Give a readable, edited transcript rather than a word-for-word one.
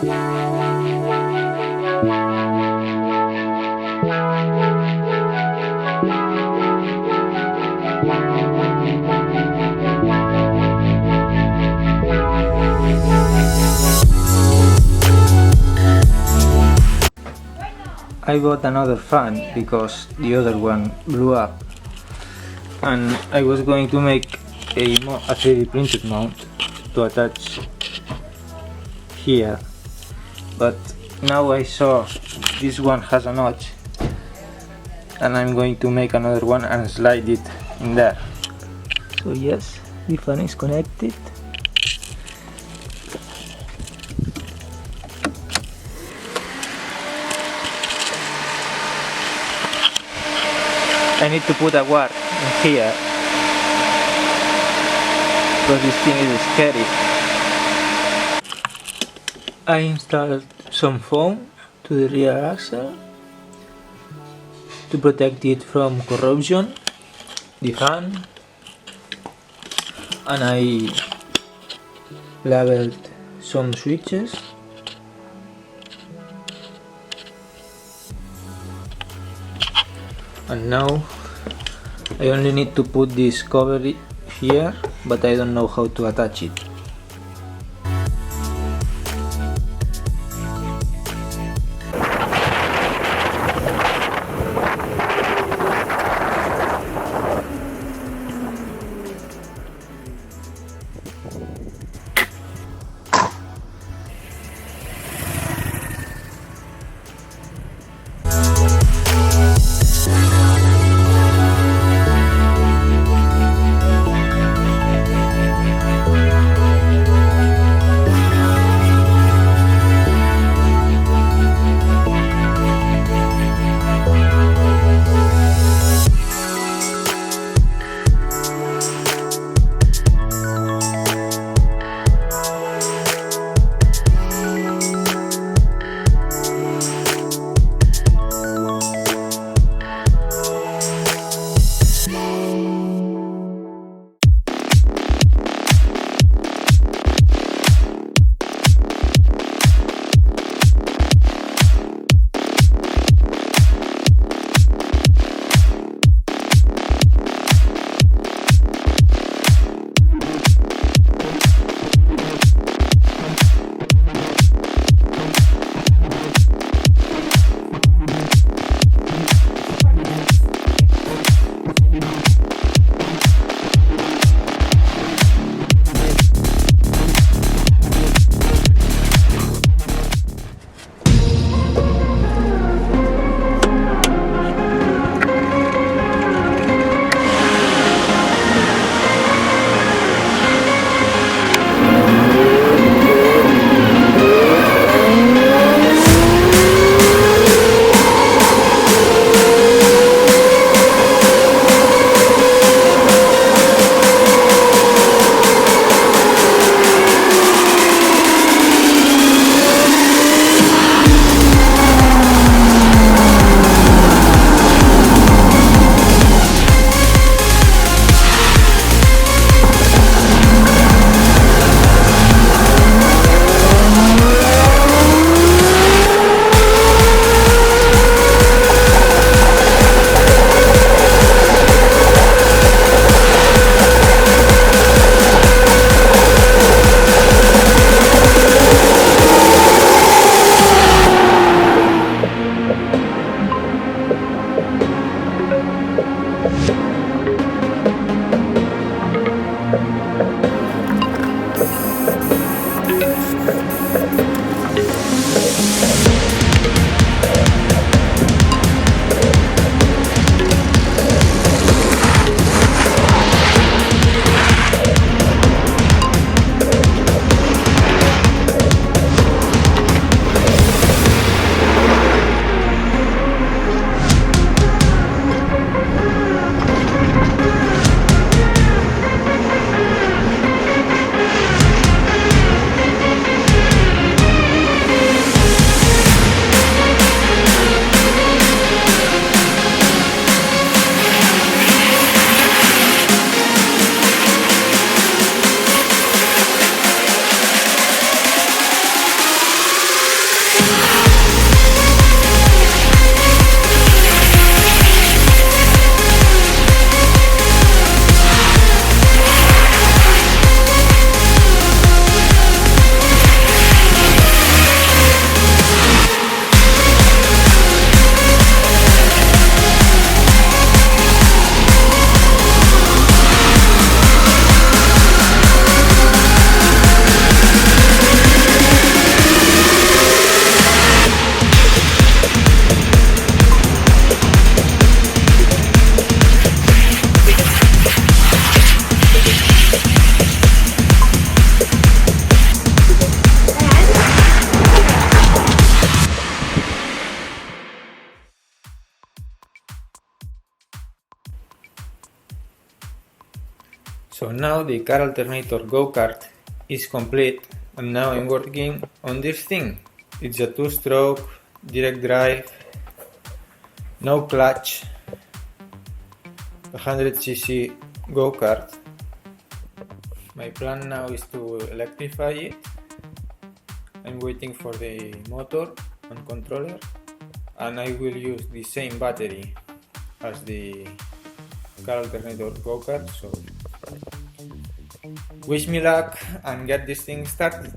I bought another fan because the other one blew up, and I was going to make a 3D printed mount to attach here, but now I saw this one has a notch, and I'm going to make another one and slide it in there. So yes, the fan is connected. I need to put a wire in here because this thing is scary. I installed some foam to the rear axle to protect it from corrosion, the fan, and I labeled some switches. And now I only need to put this cover here, but I don't know how to attach it. So now the car alternator go kart is complete, and now I'm working on this thing. It's a 2-stroke direct drive, no clutch, 100cc go kart. My plan now is to electrify it. I'm waiting for the motor and controller, and I will use the same battery as the car alternator go kart. So wish me luck and get this thing started.